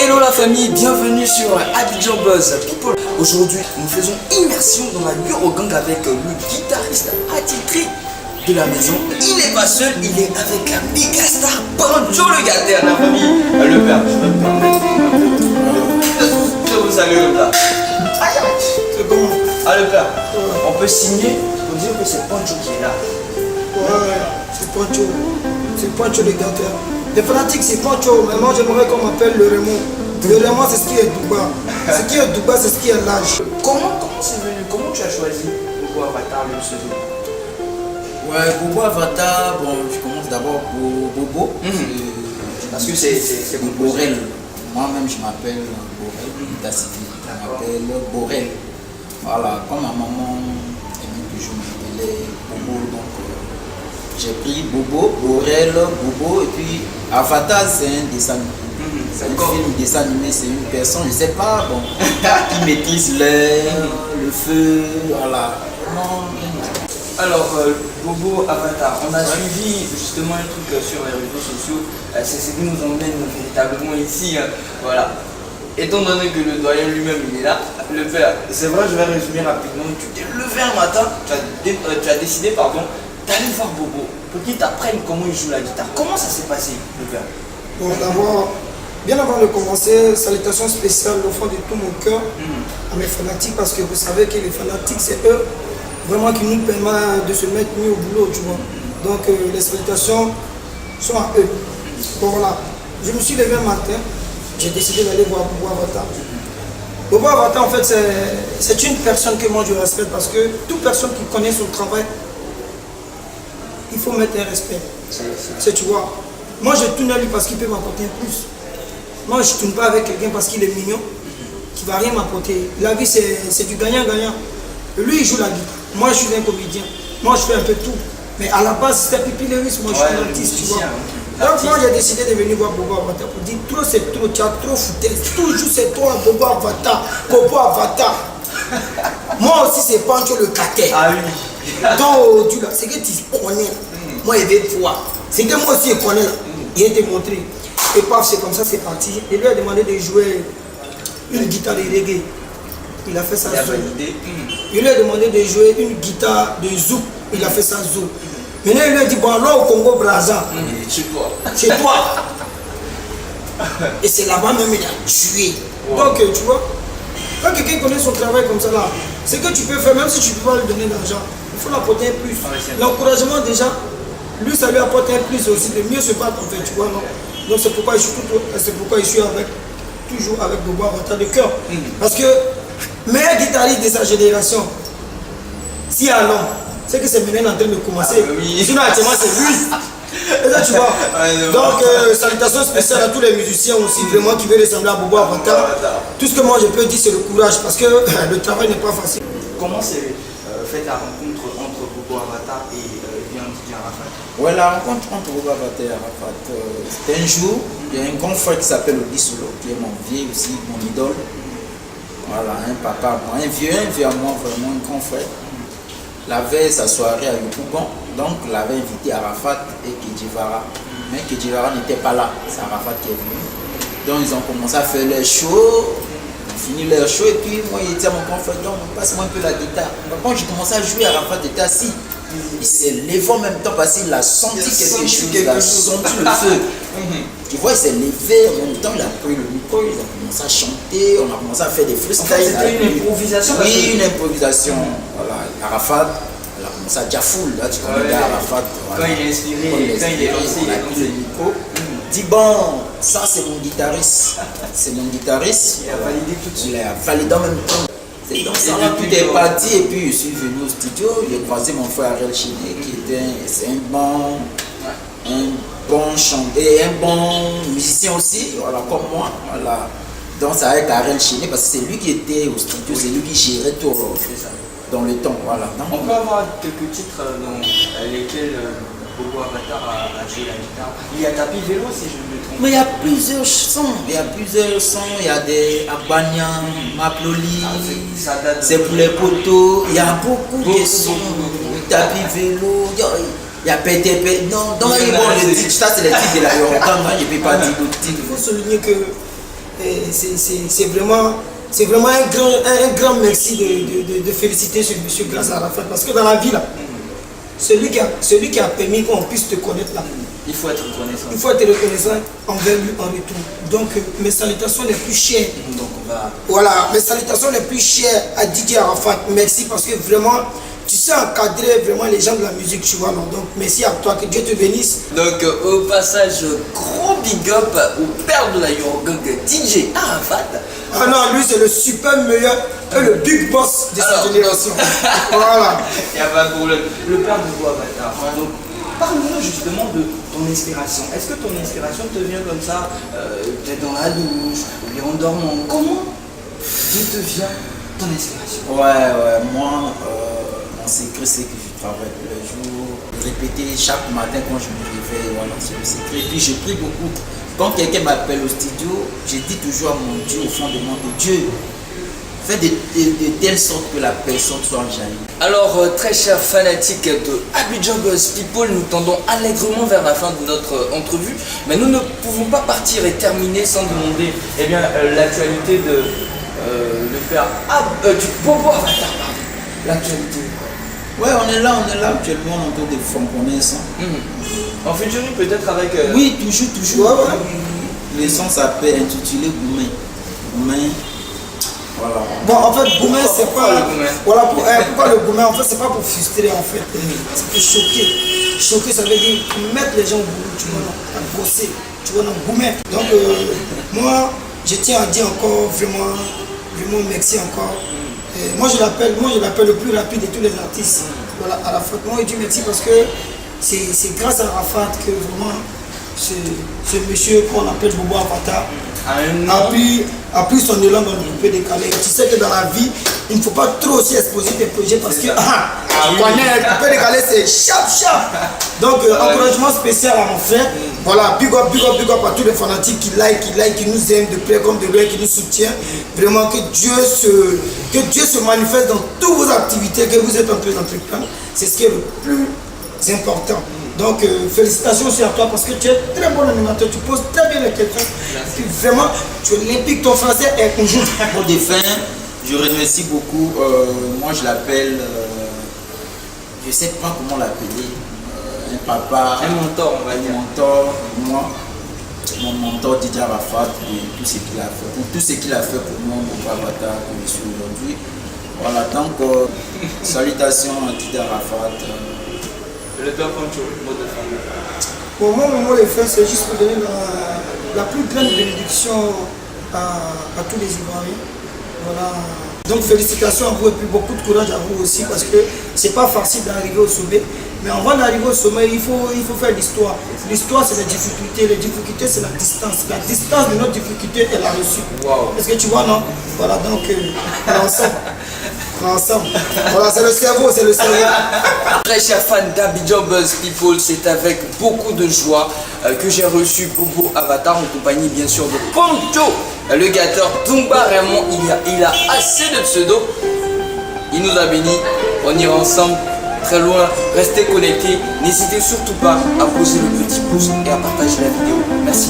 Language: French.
Hello la famille, bienvenue sur Abidjan Buzz People. Aujourd'hui, nous faisons immersion dans la Eurogang avec le guitariste attitré de la maison. Il n'est pas seul, il est avec la méga star Pancho le Gater, la famille. Le père, je vais me permettre. Je vous salue le père. C'est comment? Ah le père, on peut signer pour dire que c'est Pancho qui est là. Ouais, c'est Pancho. C'est Pancho le Gater. Les fanatiques c'est Pancho, mais moi j'aimerais qu'on m'appelle le Raymond. Le Raymond c'est ce qui est Douba. Ce qui est Douba c'est ce qui est l'âge. Comment c'est venu? Comment tu as choisi Bobo Avatar le pseudo? Ouais, Bobo Avatar, bon, je commence d'abord pour Bobo. Parce que c'est Borel. Moi-même je m'appelle Borel, l'état civil. Je m'appelle Borel. Voilà, comme ma maman aimait toujours m'appeler Bobo, donc j'ai pris Bobo, Borel, Bobo, et puis Avatar c'est un dessin animé. C'est un film, dessin animé, c'est une personne, je sais pas, bon, qui maîtrise l'air, le feu, voilà. Alors, Bobo Avatar, on a suivi justement un truc sur les réseaux sociaux, c'est ce qui nous emmène véritablement ici, voilà. Étant donné que le doyen lui-même il est là, le père, c'est vrai, je vais résumer rapidement, tu t'es levé un matin, tu as décidé, pardon, d'aller voir Bobo pour qu'il t'apprenne comment il joue la guitare. Comment ça s'est passé, le père? Bon, d'abord, bien avant de commencer, salutations spéciales au fond de tout mon cœur à mes fanatiques, parce que vous savez que les fanatiques c'est eux vraiment qui nous permettent de se mettre mieux au boulot, tu vois. Donc les salutations sont à eux. Bon voilà, je me suis levé un matin, j'ai décidé d'aller voir Bobo Avatar. Bobo Avatar en fait c'est une personne que moi je respecte, parce que toute personne qui connaît son travail, il faut mettre un respect. C'est, tu vois, moi je tourne à lui parce qu'il peut m'apporter plus. Moi je ne tourne pas avec quelqu'un parce qu'il est mignon, qui ne va rien m'apporter. La vie c'est du gagnant-gagnant. Lui il joue la guitare, moi je suis un comédien, moi je fais un peu tout. Mais à la base c'était Pipi Lewis, moi je suis un artiste, tu vois. Donc moi j'ai décidé de venir voir Bobo Avatar pour dire trop c'est trop, tu as trop foutaise, toujours c'est toi Bobo Avatar, Bobo Avatar. Moi aussi c'est Pancho le Gater. Ah oui. Donc tu là, c'est que tu connais. Moi il veut voir. C'est que moi aussi je connais là. Il a été montré. Et paf, c'est comme ça, c'est parti. Il lui a demandé de jouer une guitare de reggae. Il a fait ça zouk. Il lui a demandé de jouer une guitare de zouk. Il a fait ça zouk. Maintenant il lui a dit bon alors au Congo Brazza. C'est toi. Et c'est là-bas même il a tué. Donc tu vois, quand quelqu'un connaît son travail comme ça là, c'est que tu peux faire, même si tu ne peux pas lui donner d'argent, il faut l'apporter un plus. L'encouragement déjà, lui ça lui apporte un plus aussi, de mieux se battre en fait, tu vois, non? Donc c'est pourquoi je suis toujours avec Bobo Avatar de cœur. Parce que meilleur guitariste de sa génération, si à l'homme, c'est que c'est maintenant en train de commencer. Sinon actuellement c'est lui. Et ça tu vois. Donc salutations spéciales à tous les musiciens aussi, vraiment qui veulent ressembler à Bobo Avatar. Tout ce que moi je peux dire c'est le courage, parce que le travail n'est pas facile. Comment s'est faite la rencontre entre Bobo Avatar et Bien DJ Arafat? Ouais, la rencontre entre Bobo Avatar et Arafat, c'était un jour, il y a un grand frère qui s'appelle Odi Solo, qui est mon vieux aussi, mon idole. Voilà, un papa, un vieux à moi, vraiment un grand frère. Il avait sa soirée à Yopougon, donc il avait invité Arafat et Kedjivara. Mais Kedjivara n'était pas là, c'est Arafat qui est venu. Donc ils ont commencé à faire leur show, ils ont fini leur show, et puis moi il était à mon grand frère, donc passe-moi un peu la guitare. Donc, quand j'ai commencé à jouer, Arafat était assis. Il s'est levé en même temps parce qu'il a senti quelque chose, il a senti le feu. Tu vois, il s'est levé en même temps, il a pris le micro, il a commencé à chanter, on a commencé à faire des freestyles. C'était une improvisation? Oui, une improvisation. Voilà, Arafat, il a commencé à Jafoul, là tu connais Arafat. Quand il est inspiré, quand il est lancé, on a pris le micro. Dit bon, ça c'est mon guitariste. C'est mon guitariste. Il a validé tout de suite. Il a validé en même temps. Et donc ça là, tout est parti, et puis je suis venu au studio, j'ai croisé mon frère Ariel Chiné qui était un bon chanteur et un bon musicien aussi, voilà, comme moi. Voilà. Donc ça avec Ariel Chiné parce que c'est lui qui était au studio, c'est lui qui gérait tout dans le temps. Voilà. Donc, on peut avoir quelques titres dans lesquels Bobo Avatar a joué la guitare. Il y a Tapis Vélo si je ne me trompe. Mais il y a plusieurs sons, il y a des Abanian, Maploli, c'est pour les poteaux, il y a beaucoup de sons, Tapis Vélo, il y a PTP, non, les titres, ça c'est les titres de la Yoruba, moi je ne peux pas dire d'autres titres. Il faut souligner que C'est vraiment un grand merci de féliciter ce monsieur grâce à Arafat. Parce que dans la vie, là, celui qui a permis qu'on puisse te connaître là, Il faut être reconnaissant. il faut être reconnaissant envers lui en retour. Donc mes salutations les plus chères. Donc on va... Voilà, mes salutations les plus chères à Didier Arafat. Merci parce que vraiment, tu sais encadrer vraiment les gens de la musique, tu vois. Non? Donc merci à toi, que Dieu te bénisse. Donc au passage, gros big up au père de la Yorugang, DJ Arafat. Ah non, lui c'est le super meilleur et le big boss de Alors, cette génération. Voilà. Il n'y a pas de problème. Le père de Boavatar. Donc parle-nous justement de ton inspiration. Est-ce que ton inspiration te vient comme ça, peut-être dans la douche, ou bien en dormant? Comment te vient ton inspiration? Ouais, moi, mon secret, c'est que je travaille tous les jours. Répéter chaque matin quand je me réveille, voilà, c'est le secret. Et puis je prie beaucoup. Quand quelqu'un m'appelle au studio, je dis toujours à mon Dieu, au fond de moi, que Dieu fait de telle sorte que la personne soit jaillie. Alors, très chers fanatiques de Abidjan Buzz People, nous tendons allègrement vers la fin de notre entrevue, mais nous ne pouvons pas partir et terminer sans demander l'actualité de le père du Bobo Avatar, pardon. L'actualité. Ouais, on est là actuellement autour de Fonconais. En featuring peut-être avec... Oui, toujours. Ouais, ouais. Les sons s'appellent intitulé Goumen. Goumen. Voilà. Bon, en fait, Goumen, c'est Pourquoi pas. le Goumen? Voilà, pourquoi le Goumen? En fait, c'est pas pour frustrer, en fait. C'est pour choquer. Choquer, ça veut dire mettre les gens au boulot, tu vois, non, à bosser, tu vois, non, Goumen. Donc, moi, je tiens à dire encore vraiment merci encore. Moi, je l'appelle le plus rapide de tous les artistes. Voilà, Arafat. Moi, je dis merci parce que c'est grâce à Arafat que vraiment ce monsieur qu'on appelle Bobo Avatar a pris son élan dans le coupé décalé. Tu sais que dans la vie, il ne faut pas trop aussi exposer tes projets parce que tu connais, le coupé décalé c'est chap. Donc encouragement spécial à mon frère. Voilà, big up à tous les fanatiques qui like, qui nous aiment de près comme de loin, qui nous soutiennent. Vraiment que Dieu se manifeste dans toutes vos activités que vous êtes en train d'entreprendre. C'est ce qui est le plus important. Donc félicitations aussi à toi parce que tu es très bon animateur, tu poses très bien les questions. Puis vraiment, tu es olympique, ton français est un jour. Pour des fins, je remercie beaucoup. Moi, je l'appelle, je ne sais pas comment l'appeler, un papa, Un mentor, on va dire. Mon mentor Didier Arafat, et tout ce qu'il a fait. Pour tout ce qu'il a fait pour moi, mon avatar que je suis aujourd'hui. Voilà, donc salutations à Didier Arafat. Le père Poncho, mot de fin. Pour moi, mon mot de fin, c'est juste pour donner la plus grande bénédiction à tous les Ivoiriens. Voilà. Donc félicitations à vous et puis beaucoup de courage à vous aussi parce que c'est pas facile d'arriver au sommet. Mais avant d'arriver au sommet, il faut faire l'histoire. L'histoire, c'est les difficultés. Les difficultés, c'est la distance. La distance de notre difficulté est la reçue. Wow. Est-ce que tu vois, non? Voilà, donc ensemble. Voilà, c'est le cerveau. Très chers fans d'Abidjan Buzz People, c'est avec beaucoup de joie que j'ai reçu Bobo Avatar en compagnie bien sûr de Poncho, le gâteur Dumba. Vraiment, il a assez de pseudo. Il nous a bénis. On ira ensemble très loin. Restez connectés. N'hésitez surtout pas à poser le petit pouce et à partager la vidéo. Merci.